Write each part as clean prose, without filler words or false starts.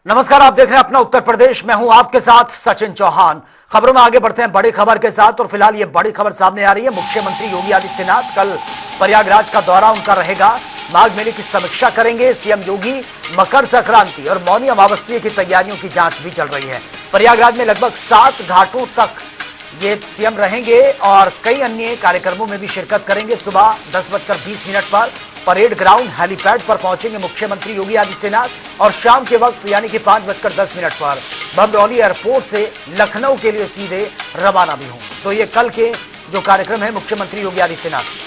नमस्कार, आप देख रहे हैं अपना उत्तर प्रदेश। मैं हूं आपके साथ सचिन चौहान। खबरों में आगे बढ़ते हैं बड़ी खबर के साथ। और फिलहाल ये बड़ी खबर सामने आ रही है। मुख्यमंत्री योगी आदित्यनाथ कल प्रयागराज का दौरा उनका रहेगा। माघ मेले की समीक्षा करेंगे सीएम योगी। मकर संक्रांति और मौनी अमावस्या की तैयारियों की जांच भी चल रही है। प्रयागराज में लगभग 7 घाटों तक ये सीएम रहेंगे और कई अन्य कार्यक्रमों में भी शिरकत करेंगे। सुबह 10:20 पर परेड ग्राउंड हेलीपैड पर पहुंचेंगे मुख्यमंत्री योगी आदित्यनाथ और शाम के वक्त यानी कि 5:10 पर भमरौली एयरपोर्ट से लखनऊ के लिए सीधे रवाना भी होंगे। तो ये कल के जो कार्यक्रम है मुख्यमंत्री योगी आदित्यनाथ।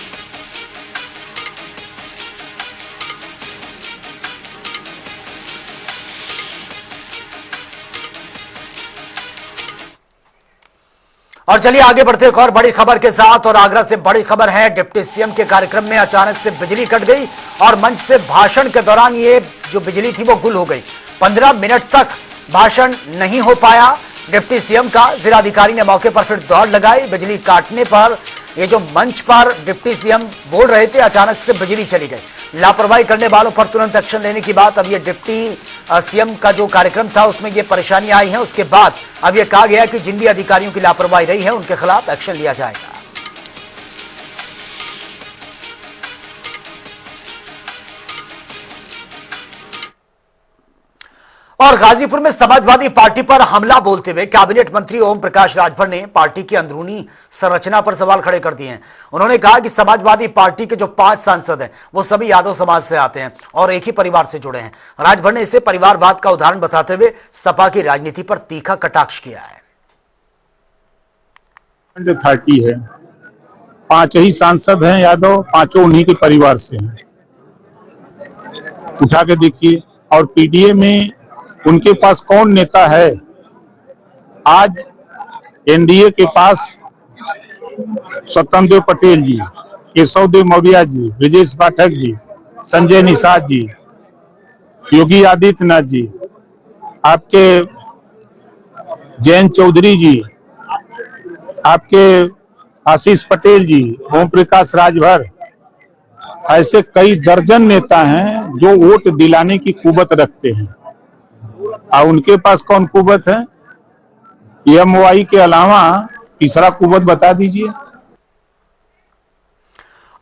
और चलिए आगे बढ़ते एक और बड़ी खबर के साथ। और आगरा से बड़ी खबर है। डिप्टी सीएम के कार्यक्रम में अचानक से बिजली कट गई और मंच से भाषण के दौरान ये जो बिजली थी वो गुल हो गई। 15 मिनट तक भाषण नहीं हो पाया डिप्टी सीएम का। जिलाधिकारी ने मौके पर फिर दौड़ लगाई। बिजली काटने पर ये जो मंच पर डिप्टी सीएम बोल रहे थे, अचानक से बिजली चली गई। लापरवाही करने वालों पर तुरंत एक्शन लेने की बात। अब ये डिप्टी सीएम का जो कार्यक्रम था उसमें ये परेशानियां आई हैं। उसके बाद अब ये कहा गया कि जिन भी अधिकारियों की लापरवाही रही है उनके खिलाफ एक्शन लिया जाएगा। और गाजीपुर में समाजवादी पार्टी पर हमला बोलते हुए कैबिनेट मंत्री ओम प्रकाश राजभर ने पार्टी की अंदरूनी संरचना पर सवाल खड़े कर दिए हैं। उन्होंने कहा कि समाजवादी पार्टी के जो 5 सांसद हैं वो सभी यादव समाज से आते हैं और एक ही परिवार से जुड़े हैं। राजभर ने इसे परिवारवाद का उदाहरण बताते हुए सपा की राजनीति पर तीखा कटाक्ष किया है। है 5 ही सांसद हैं यादव, 5 उन्हीं के परिवार से हैं। उठा के देखिए। और पीडीए में उनके पास कौन नेता है? आज एनडीए के पास स्वतंत्र देव पटेल जी, केशव देव मौर्य जी, ब्रजेश पाठक जी, संजय निषाद जी, योगी आदित्यनाथ जी, आपके जयंत चौधरी जी, आपके आशीष पटेल जी, ओम प्रकाश राजभर, ऐसे कई दर्जन नेता हैं जो वोट दिलाने की कुवत रखते हैं। और उनके पास कौन कुवत है? एमवाई के अलावा तीसरा कुवत बता दीजिए।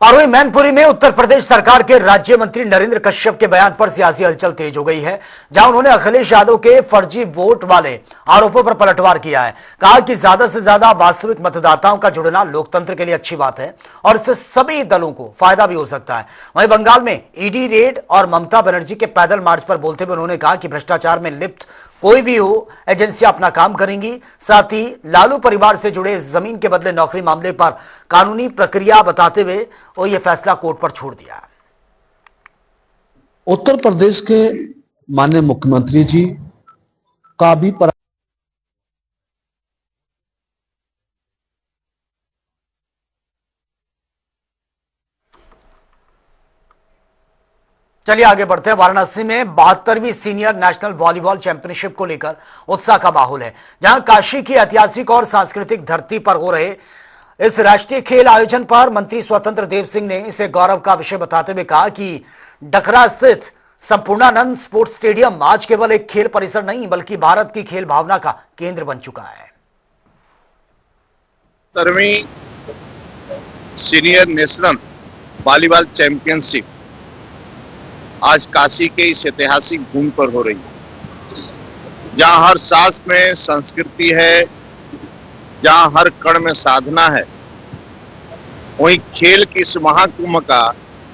और वही मैनपुरी में उत्तर प्रदेश सरकार के राज्य मंत्री नरेंद्र कश्यप के बयान पर सियासी हलचल तेज हो गई है, जहां उन्होंने अखिलेश यादव के फर्जी वोट वाले आरोपों पर पलटवार किया है। कहा कि ज्यादा से ज्यादा वास्तविक मतदाताओं का जुड़ना लोकतंत्र के लिए अच्छी बात है और इससे सभी दलों को फायदा भी हो सकता है। वहीं बंगाल में ईडी रेड और ममता बनर्जी के पैदल मार्च पर बोलते हुए उन्होंने कहा कि भ्रष्टाचार में लिप्त कोई भी हो, एजेंसियां अपना काम करेंगी। साथ ही लालू परिवार से जुड़े जमीन के बदले नौकरी मामले पर कानूनी प्रक्रिया बताते हुए वो ये फैसला कोर्ट पर छोड़ दिया। उत्तर प्रदेश के माननीय मुख्यमंत्री जी का भी चलिए आगे बढ़ते हैं। वाराणसी में 72वीं सीनियर नेशनल वॉलीबॉल चैंपियनशिप को लेकर उत्साह का माहौल है, जहां काशी की ऐतिहासिक और सांस्कृतिक धरती पर हो रहे इस राष्ट्रीय खेल आयोजन पर मंत्री स्वतंत्र देव सिंह ने इसे गौरव का विषय बताते हुए कहा कि डकरा स्थित संपूर्णानंद स्पोर्ट्स स्टेडियम आज केवल एक खेल परिसर नहीं बल्कि भारत की खेल भावना का केंद्र बन चुका है। 70वीं सीनियर नेशनल वॉलीबॉल चैंपियनशिप आज काशी के इस ऐतिहासिक भूमि पर हो रही है, जहां हर सांस में संस्कृति है, जहां हर कण में साधना है। वहीं खेल की इस महाकुंभ का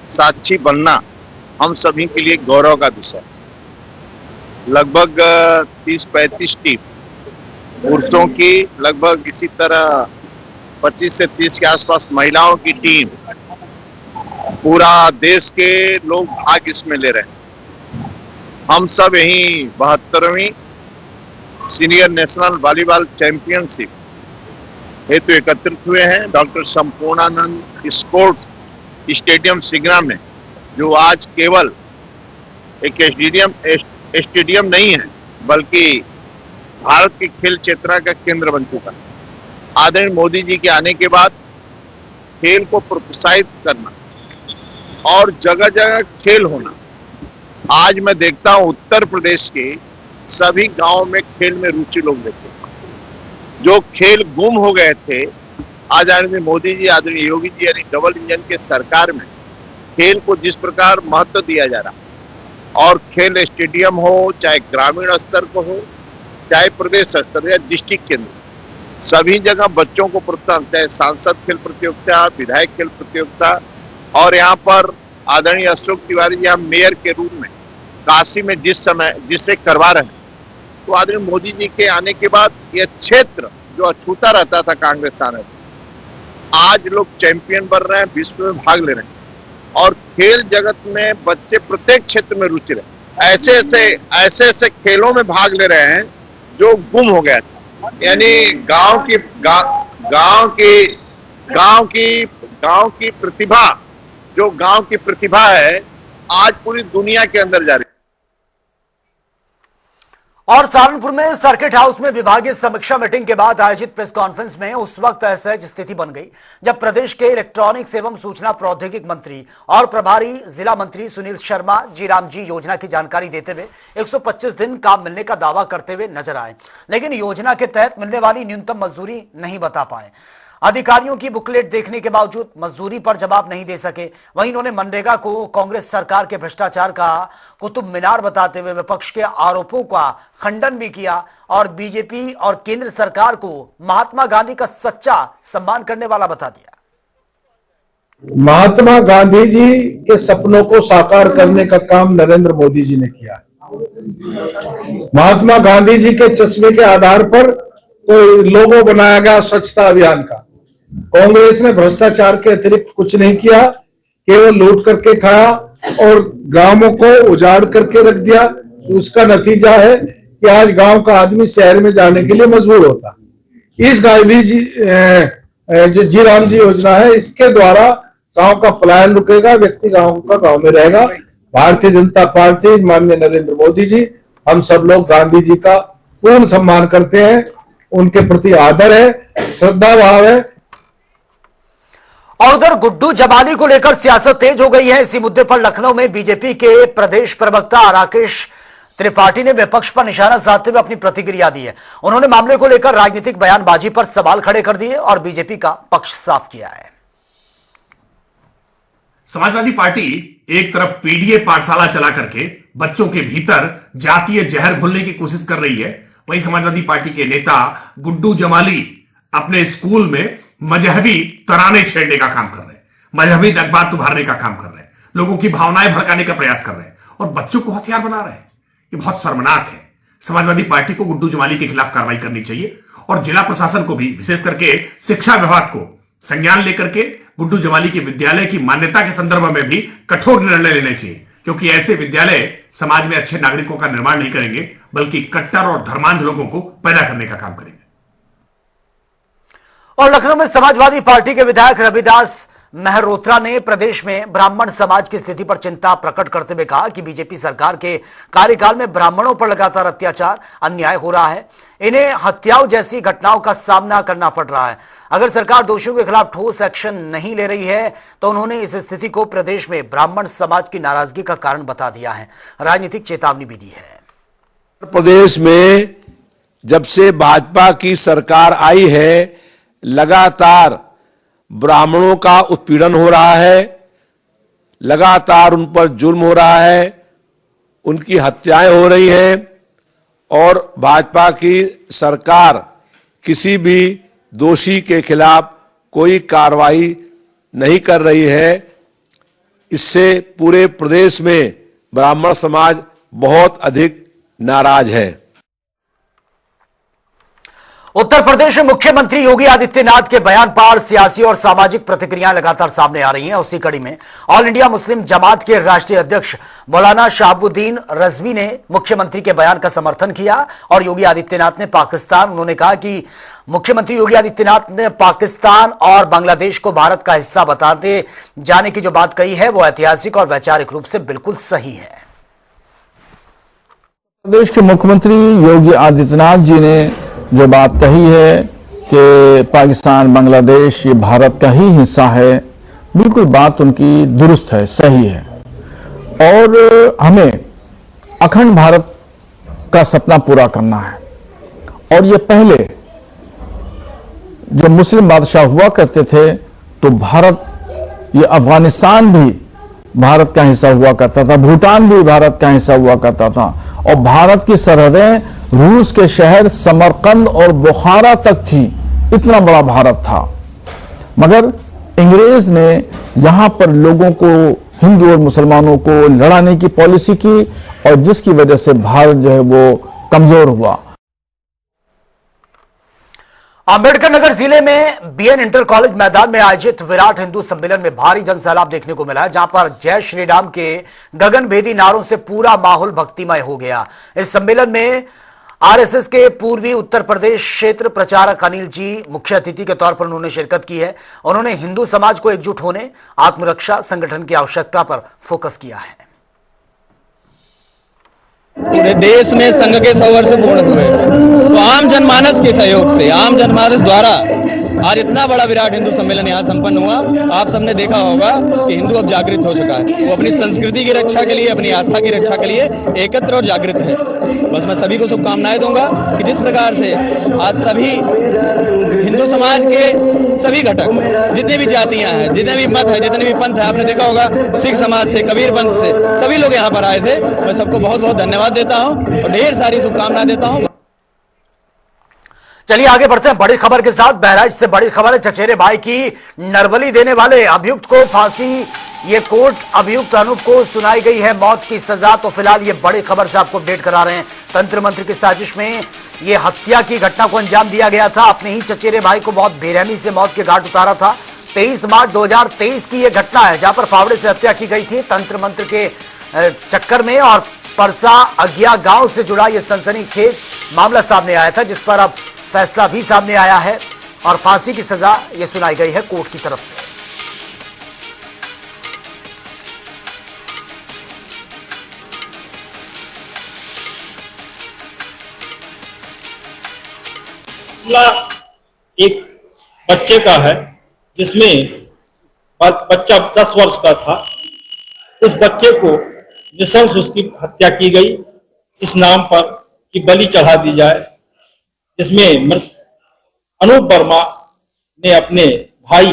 साक्षी बनना हम सभी के लिए गौरव का विषय। लगभग 30-35 टीम पुरुषों की, लगभग इसी तरह 25 से 30 के आसपास महिलाओं की टीम, पूरा देश के लोग भाग इसमें ले रहे हैं। हम सब यही 72वीं सीनियर नेशनल वॉलीबॉल चैंपियनशिप हेतु एकत्रित हुए हैं doctor Sampurnanand sports stadium Sigra में, जो आज केवल एक स्टेडियम नहीं है बल्कि भारत की खेल चेतना का केंद्र बन चुका है। आदरणीय मोदी जी के आने के बाद खेल को प्रोत्साहित करना और जगह जगह खेल होना। आज मैं देखता हूं उत्तर प्रदेश के सभी गांव में खेल में रुचि लोग लेते हैं। जो खेल गुम हो गए थे, आज आदरणीय मोदी जी, आदरणीय योगी जी यानी डबल इंजन के सरकार में खेल को जिस प्रकार महत्व दिया जा रहा, और खेल स्टेडियम हो, चाहे ग्रामीण स्तर को हो, चाहे प्रदेश स्तर या डिस्ट्रिक्ट केंद्र, सभी जगह बच्चों को प्रोत्साहन, चाहे सांसद खेल प्रतियोगिता, विधायक खेल प्रतियोगिता, और यहाँ पर आदरणीय अशोक तिवारी जी मेयर के रूप में काशी में जिससे करवा रहे हैं, तो आदरणीय मोदी जी के आने के बाद यह क्षेत्र जो अछूता रहता था कांग्रेस आने, आज लोग चैंपियन बन रहे हैं, विश्व में भाग ले रहे हैं, और खेल जगत में बच्चे प्रत्येक क्षेत्र में रुचि रहे, ऐसे ऐसे खेलों में भाग ले रहे हैं जो गुम हो गया था। यानी गांव की प्रतिभा, जो गांव की प्रतिभा है, आज पूरी दुनिया के अंदर जा रही है। और सहारनपुर में सर्किट हाउस में विभागीय समीक्षा मीटिंग के बाद आयोजित प्रेस कॉन्फ्रेंस में उस वक्त असहज स्थिति बन गई जब प्रदेश के इलेक्ट्रॉनिक्स एवं सूचना प्रौद्योगिकी मंत्री और प्रभारी जिला मंत्री सुनील शर्मा जीराम जी योजना की जानकारी देते हुए 125 दिन काम मिलने का दावा करते हुए नजर आए, लेकिन योजना के तहत मिलने वाली न्यूनतम मजदूरी नहीं बता पाए। अधिकारियों की बुकलेट देखने के बावजूद मजदूरी पर जवाब नहीं दे सके। वहीं इन्होंने मनरेगा को कांग्रेस सरकार के भ्रष्टाचार का कुतुब मीनार बताते हुए विपक्ष के आरोपों का खंडन भी किया और बीजेपी और केंद्र सरकार को महात्मा गांधी का सच्चा सम्मान करने वाला बता दिया। महात्मा गांधी जी के सपनों को साकार करने का काम नरेंद्र मोदी जी ने किया। महात्मा गांधी जी के चश्मे के आधार पर तो लोगो बनाया गया स्वच्छता अभियान का। कांग्रेस ने भ्रष्टाचार के अतिरिक्त कुछ नहीं किया, केवल लूट करके खाया और गांवों को उजाड़ करके रख दिया। उसका नतीजा है कि आज गांव का आदमी शहर में जाने के लिए मजबूर होता। इस गांधी जी जो जी राम जी योजना है, इसके द्वारा गांव का पलायन रुकेगा, व्यक्ति गांव का गांव में रहेगा। भारतीय जनता पार्टी, माननीय नरेंद्र मोदी जी, हम सब लोग गांधी जी का पूर्ण सम्मान करते हैं, उनके प्रति आदर है, श्रद्धा भाव है। और उधर गुड्डू जमाली को लेकर सियासत तेज हो गई है। इसी मुद्दे पर लखनऊ में बीजेपी के प्रदेश प्रवक्ता राकेश त्रिपाठी ने विपक्ष पर निशाना साधते हुए अपनी प्रतिक्रिया दी है। उन्होंने मामले को लेकर राजनीतिक बयानबाजी पर सवाल खड़े कर दिए और बीजेपी का पक्ष साफ किया है। समाजवादी पार्टी एक तरफ पीडीए पाठशाला चला करके बच्चों के भीतर जातीय जहर घोलने की कोशिश कर रही है, वहीं समाजवादी पार्टी के नेता गुड्डू जमाली अपने स्कूल में मजहबी तराने छेड़ने का काम कर रहे हैं, मजहबी दगबात उभारने का काम कर रहे हैं, लोगों की भावनाएं भड़काने का प्रयास कर रहे हैं और बच्चों को हथियार बना रहे हैं। ये बहुत शर्मनाक है। समाजवादी पार्टी को गुड्डू जमाली के खिलाफ कार्रवाई करनी चाहिए और जिला प्रशासन को भी, विशेष करके शिक्षा विभाग को संज्ञान लेकर के गुड्डू जमाली के विद्यालय की मान्यता के संदर्भ में भी कठोर निर्णय लेने चाहिए, क्योंकि ऐसे विद्यालय समाज में अच्छे नागरिकों का निर्माण नहीं करेंगे बल्कि कट्टर और धर्मांध लोगों को पैदा करने का काम करेंगे। और लखनऊ में समाजवादी पार्टी के विधायक रविदास मेहरोत्रा ने प्रदेश में ब्राह्मण समाज की स्थिति पर चिंता प्रकट करते हुए कहा कि बीजेपी सरकार के कार्यकाल में ब्राह्मणों पर लगातार अत्याचार, अन्याय हो रहा है। इन्हें हत्याओं जैसी घटनाओं का सामना करना पड़ रहा है। अगर सरकार दोषियों के खिलाफ ठोस एक्शन नहीं ले रही है तो उन्होंने इस स्थिति को प्रदेश में ब्राह्मण समाज की नाराजगी का कारण बता दिया है। राजनीतिक चेतावनी भी दी है। प्रदेश में जब से भाजपा की सरकार आई है, लगातार ब्राह्मणों का उत्पीड़न हो रहा है, लगातार उन पर जुल्म हो रहा है, उनकी हत्याएं हो रही हैं और भाजपा की सरकार किसी भी दोषी के खिलाफ कोई कार्रवाई नहीं कर रही है। इससे पूरे प्रदेश में ब्राह्मण समाज बहुत अधिक नाराज है। उत्तर प्रदेश में मुख्यमंत्री योगी आदित्यनाथ के बयान पर सियासी और सामाजिक प्रतिक्रियाएं लगातार सामने आ रही हैं। उसी कड़ी में ऑल इंडिया मुस्लिम जमात के राष्ट्रीय अध्यक्ष मौलाना शहाबुद्दीन रजवी ने मुख्यमंत्री के बयान का समर्थन किया और योगी आदित्यनाथ ने उन्होंने कहा कि मुख्यमंत्री योगी आदित्यनाथ ने पाकिस्तान और बांग्लादेश को भारत का हिस्सा बताते जाने की जो बात कही है वो ऐतिहासिक और वैचारिक रूप से बिल्कुल सही है। प्रदेश के मुख्यमंत्री योगी आदित्यनाथ जी ने जो बात कही है कि पाकिस्तान, बांग्लादेश ये भारत का ही हिस्सा है, बिल्कुल बात उनकी दुरुस्त है, सही है। और हमें अखंड भारत का सपना पूरा करना है। और ये पहले जब मुस्लिम बादशाह हुआ करते थे तो भारत, ये अफगानिस्तान भी भारत का हिस्सा हुआ करता था, भूटान भी भारत का हिस्सा हुआ करता था, और भारत की सरहदें रूस के शहर समरकंद और बुखारा तक थी। इतना बड़ा भारत था। मगर अंग्रेज ने यहां पर लोगों को, हिंदू और मुसलमानों को लड़ाने की पॉलिसी की, और जिसकी वजह से भारत जो है वो कमजोर हुआ। अंबेडकर नगर जिले में बीएन इंटर कॉलेज मैदान में आयोजित विराट हिंदू सम्मेलन में भारी जनसैलाब देखने को मिला, जहां पर जय श्री राम के गगनभेदी नारों से पूरा माहौल भक्तिमय हो गया। इस सम्मेलन में आरएसएस के पूर्वी उत्तर प्रदेश क्षेत्र प्रचारक अनिल जी मुख्य अतिथि के तौर पर उन्होंने शिरकत की है। उन्होंने हिंदू समाज को एकजुट होने, आत्मरक्षा संगठन की आवश्यकता पर फोकस किया है। पूरे देश में संघ के 100 वर्ष पूर्ण हुए, तो आम जनमानस के सहयोग से, आम जनमानस द्वारा आज इतना बड़ा विराट हिंदू सम्मेलन यहाँ संपन्न हुआ। आप सबने देखा होगा कि हिंदू अब जागृत हो चुका है, वो अपनी संस्कृति की रक्षा के लिए, अपनी आस्था की रक्षा के लिए एकत्र और जागृत है। बस मैं सभी को शुभकामनाएं दूंगा कि जिस प्रकार से आज सभी हिंदू समाज के सभी घटक, जितनी भी जातियां हैं, जितने भी मत है, जितने भी पंथ है, आपने देखा होगा सिख समाज से, कबीर पंथ से, सभी लोग यहाँ पर आए थे। मैं सबको बहुत बहुत धन्यवाद देता हूँ और ढेर सारी शुभकामनाएं देता हूँ। चलिए आगे बढ़ते हैं बड़ी खबर के साथ। बहराइच से बड़ी खबर है, चचेरे भाई की नरबली देने वाले अभियुक्त को फांसी, ये कोर्ट अभियुक्त अनूप को सुनाई गई है मौत की सजा। तो फिलहाल ये बड़ी खबर से आपको अपडेट करा रहे हैं। तंत्र मंत्र की साजिश में ये हत्या की घटना को अंजाम दिया गया था। अपने ही चचेरे भाई को बहुत बेरहमी से मौत के घाट उतारा था। 23 मार्च 2023 की यह घटना है, जहां पर फावड़े से हत्या की गई थी तंत्र मंत्र के चक्कर में। और परसा अगिया गांव से जुड़ा यह सनसनीखेज मामला सामने आया था, जिस पर अब फैसला भी सामने आया है और फांसी की सजा यह सुनाई गई है कोर्ट की तरफ से। एक बच्चे का है, जिसमें बच्चा 10 वर्ष का था। उस बच्चे को निशंस उसकी हत्या की गई, इस नाम पर कि बलि चढ़ा दी जाए, जिसमें अनूप वर्मा ने अपने भाई,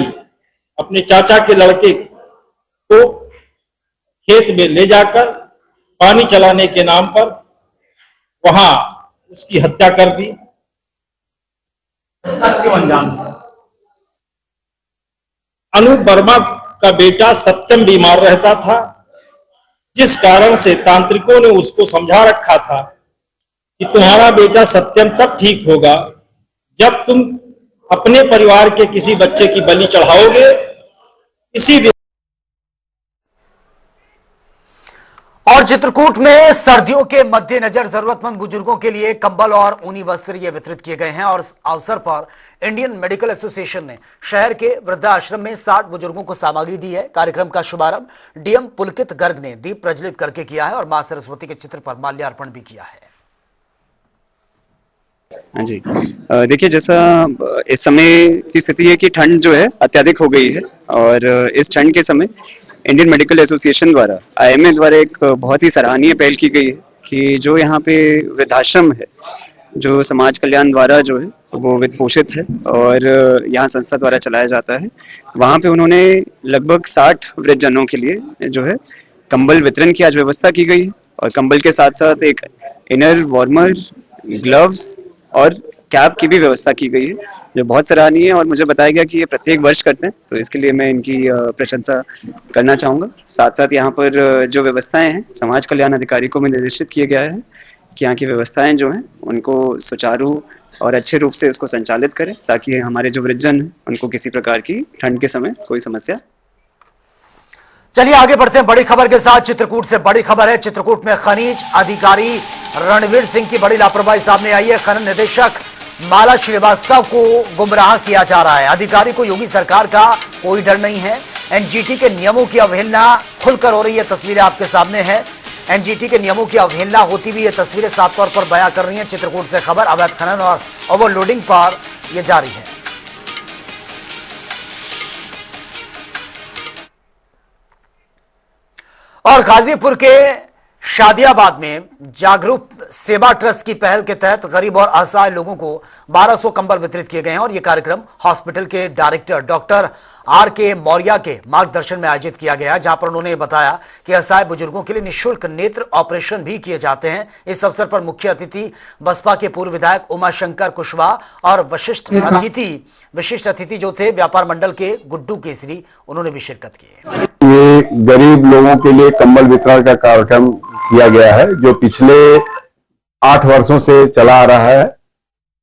अपने चाचा के लड़के को खेत में ले जाकर पानी चलाने के नाम पर वहां उसकी हत्या कर दी। अनूप वर्मा का बेटा सत्यम बीमार रहता था, जिस कारण से तांत्रिकों ने उसको समझा रखा था कि तुम्हारा बेटा सत्यम तब ठीक होगा जब तुम अपने परिवार के किसी बच्चे की बलि चढ़ाओगे। इसी दिन और चित्रकूट में सर्दियों के मद्देनजर जरूरतमंद बुजुर्गों के लिए कंबल और ऊनी वस्त्र ये वितरित किए गए हैं। और इस अवसर पर इंडियन मेडिकल एसोसिएशन ने शहर के वृद्धाश्रम में 60 बुजुर्गों को सामग्री दी है। कार्यक्रम का शुभारंभ डीएम पुलकित गर्ग ने दीप प्रज्वलित करके किया है और मां सरस्वती के चित्र पर माल्यार्पण भी किया है। हाँ जी, देखिए जैसा इस समय की स्थिति है कि ठंड जो है अत्यधिक हो गई है, और इस ठंड के समय इंडियन मेडिकल एसोसिएशन द्वारा आईएमए द्वारा एक बहुत ही सराहनीय पहल की गई है कि जो यहाँ पे वृद्धाश्रम है, जो समाज कल्याण द्वारा जो है वो वित्त पोषित है और यहाँ संस्था द्वारा चलाया जाता है। वहाँ पे उन्होंने लगभग 60 वृद्धजनों के लिए जो है कंबल वितरण की आज व्यवस्था की गई है, और कंबल के साथ साथ एक इनर वार्मर, ग्लव्स और कैप की भी व्यवस्था की गई है, जो बहुत सराहनीय है। और मुझे बताया गया कि ये प्रत्येक वर्ष करते हैं, तो इसके लिए मैं इनकी प्रशंसा करना चाहूँगा। साथ साथ यहाँ पर जो व्यवस्थाएं हैं, समाज कल्याण अधिकारी को भी निर्देशित किया गया है कि यहाँ की व्यवस्थाएं जो हैं उनको सुचारू और अच्छे रूप से उसको संचालित करें, ताकि हमारे जो वृद्धजन हैं उनको किसी प्रकार की ठंड के समय कोई समस्या। चलिए आगे बढ़ते हैं बड़ी खबर के साथ। चित्रकूट से बड़ी खबर है। चित्रकूट में खनिज अधिकारी रणवीर सिंह की बड़ी लापरवाही सामने आई है। खनन निदेशक माला श्रीवास्तव को गुमराह किया जा रहा है। अधिकारी को योगी सरकार का कोई डर नहीं है। एनजीटी के नियमों की अवहेलना खुलकर हो रही है। तस्वीरें आपके सामने हैं। एनजीटी के नियमों की अवहेलना होती हुई ये तस्वीरें साफ तौर पर बयां कर रही हैं। चित्रकूट से खबर, अवैध खनन और ओवरलोडिंग पर यह जारी है। और गाजीपुर के शादियाबाद में जागरूक सेवा ट्रस्ट की पहल के तहत गरीब और असहाय लोगों को 1200 कंबल वितरित किए गए हैं और यह कार्यक्रम हॉस्पिटल के डायरेक्टर डॉक्टर आर.के. मौर्या के मार्गदर्शन में आयोजित किया गया, जहां पर उन्होंने बताया कि असहाय बुजुर्गों के लिए निःशुल्क नेत्र ऑपरेशन भी किए जाते हैं। इस अवसर पर मुख्य अतिथि बसपा के पूर्व विधायक उमाशंकर कुशवाहा और विशिष्ट अतिथि जो थे व्यापार मंडल के गुड्डू केसरी, उन्होंने भी शिरकत की। ये गरीब लोगों के लिए कंबल वितरण का कार्यक्रम किया गया है जो पिछले 8 वर्षों से चला आ रहा है।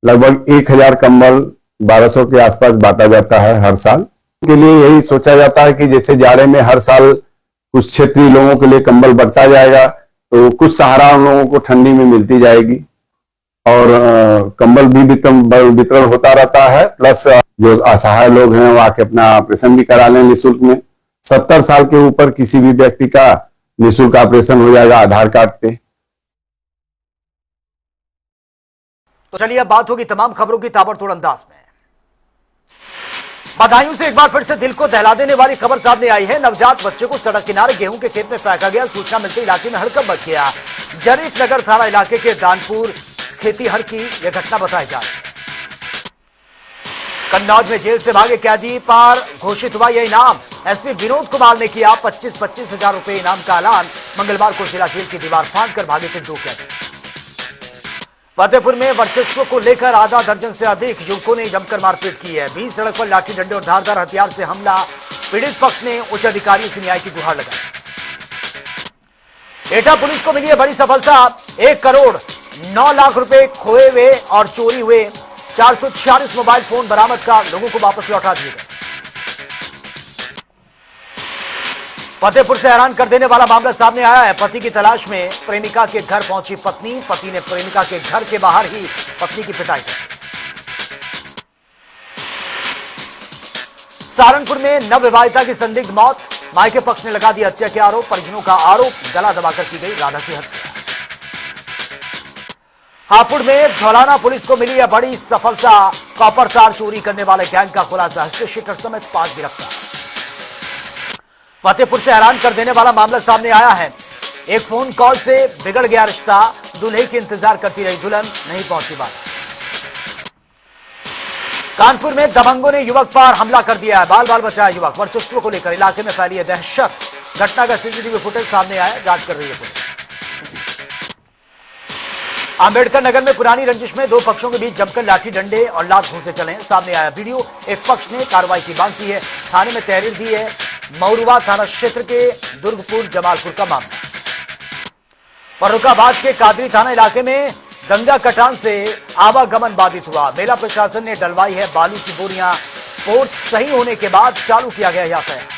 लगभग 1000 कंबल 1200 के आसपास बांटा जाता है हर साल। के लिए यही सोचा जाता है कि जैसे जाड़े में हर साल कुछ क्षेत्रीय लोगों के लिए कंबल बंटा जाएगा तो कुछ सहारा उन लोगों को ठंडी में मिलती जाएगी और कंबल भी वितरण होता रहता है। प्लस जो असहाय लोग हैं वो आके अपना ऑपरेशन भी करा लें निःशुल्क में। 70 साल के ऊपर किसी भी व्यक्ति का निःशुल्क ऑपरेशन हो जाएगा आधार कार्ड पे। तो चलिए अब बात होगी तमाम खबरों की ताबड़तोड़ अंदाज में। बधाइयों से एक बार फिर से दिल को दहला देने वाली खबर सामने आई है। नवजात बच्चे को सड़क किनारे गेहूं के खेत में फेंका गया। सूचना मिलते इलाके में हड़कंप मच गया। जरीफ नगर थाना इलाके के दानपुर खेतीहर की यह घटना बताई जा रही है। कन्नौज में जेल से भागे कैदी पर घोषित हुआ यह इनाम। एसपी विनोद कुमार ने किया 25-25 हजार रुपए इनाम का ऐलान। मंगलवार को जिला जेल की दीवार फांदकर भागे थे 2 कैदी। फतेहपुर में वर्चस्व को लेकर आधा दर्जन से अधिक युवकों ने जमकर मारपीट की है। बीच सड़क पर लाठी डंडे और धारदार हथियार से हमला। पीड़ित पक्ष ने उच्च अधिकारियों से न्याय की गुहार लगाई। एटा पुलिस को मिली है बड़ी सफलता। 1 करोड़ 9 लाख रुपए खोए हुए और चोरी हुए 446 मोबाइल फोन बरामद कर लोगों को वापस लौटा दिए गए। फतेहपुर से हैरान कर देने वाला मामला सामने आया है। पति की तलाश में प्रेमिका के घर पहुंची पत्नी। पति ने प्रेमिका के घर के बाहर ही पत्नी की पिटाई की। सहारनपुर में नवविवाहिता की संदिग्ध मौत। मायके पक्ष ने लगा दिया हत्या के आरोप। परिजनों का आरोप गला दबाकर की गई राधा की हत्या। हापुड़ में धौलाना पुलिस को मिली है बड़ी सफलता। कॉपर तार चोरी करने वाले गैंग का खुलासा। हिस्ट्रीशीटर समेत 5 गिरफ्तार। फतेहपुर से हैरान कर देने वाला मामला सामने आया है। एक फोन कॉल से बिगड़ गया रिश्ता। दूल्हे की इंतजार करती रही दुल्हन, नहीं पहुंची बात। कानपुर में दबंगों ने युवक पर हमला कर दिया है। बाल बाल बचाया युवक। वर्चस्व को लेकर इलाके में फैली है दहशत। घटना का सीसीटीवी फुटेज सामने आया, जांच कर रही है पुलिस। अंबेडकर नगर में पुरानी रंजिश में 2 पक्षों के बीच जमकर लाठी डंडे और लात घूंसे चले। सामने आया वीडियो। एक पक्ष ने कार्रवाई की मांग की है। थाने में तहरीर दी है। मौरुवा थाना क्षेत्र के दुर्गपुर जमालपुर का मामला। फर्रुखाबाद के कादरी थाना इलाके में गंगा कटान से आवागमन बाधित हुआ। मेला प्रशासन ने डलवाई है बालू की बोरियां। पोर्च सही होने के बाद चालू किया गया यातायात।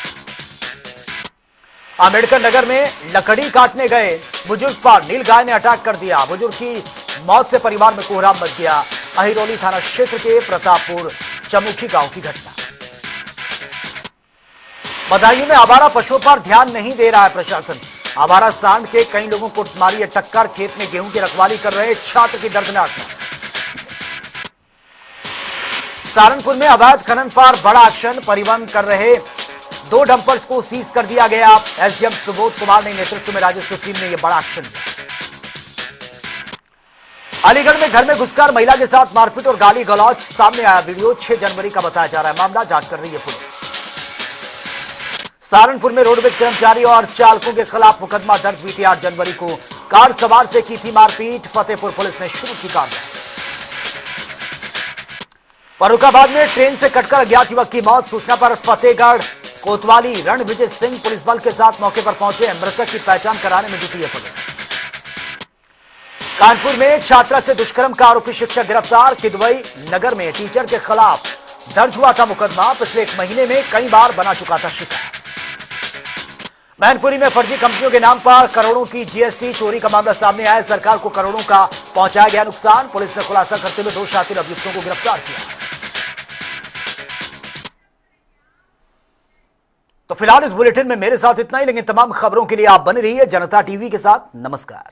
अंबेडकर नगर में लकड़ी काटने गए बुजुर्ग पर नीलगाय ने अटैक कर दिया। बुजुर्ग की मौत से परिवार में कोहराम मच गया। अहिरौली थाना क्षेत्र के प्रतापपुर चमुखी गांव की घटना। बदायूं में आवारा पशुओं पर ध्यान नहीं दे रहा है प्रशासन। आवारा सांड के कई लोगों को मारी है टक्कर। खेत में गेहूं की रखवाली कर रहे छात्र की दर्दनाक मौत। सहारनपुर में अवैध खनन पर बड़ा एक्शन। परिवहन कर रहे 2 डंपर्स को सीज कर दिया गया। एसडीएम सुबोध कुमार ने नेतृत्व में राजस्व टीम ने यह बड़ा एक्शन लिया। अलीगढ़ में घर में घुसकर महिला के साथ मारपीट और गाली गलौज। सामने आया वीडियो। 6 जनवरी का बताया जा रहा है मामला, जांच कर रही है पुलिस। सहारनपुर में रोडवेज कर्मचारी और चालकों के खिलाफ मुकदमा दर्ज। बीती 8 जनवरी को कार सवार से की थी मारपीट। फतेहपुर पुलिस ने शुरू की कार्रवाई। फर्रुखाबाद में ट्रेन से कटकर अज्ञात युवक की मौत। सूचना पर फतेहगढ़ कोतवाली रणविजय सिंह पुलिस बल के साथ मौके पर पहुंचे। मृतक की पहचान कराने में जुटी है पुलिस। कानपुर में छात्रा से दुष्कर्म का आरोपी शिक्षक गिरफ्तार। किदवई नगर में टीचर के खिलाफ दर्ज हुआ था मुकदमा। पिछले 1 महीने में कई बार बना चुका था शिकार। मैनपुरी में फर्जी कंपनियों के नाम पर करोड़ों की जीएसटी चोरी का मामला सामने आया। सरकार को करोड़ों का पहुंचाया गया नुकसान। पुलिस ने खुलासा करते हुए 2 शातिर अभियुक्तों को गिरफ्तार किया। तो फिलहाल इस बुलेटिन में मेरे साथ इतना ही, लेकिन तमाम खबरों के लिए आप बने रहिए जनता टीवी के साथ। नमस्कार।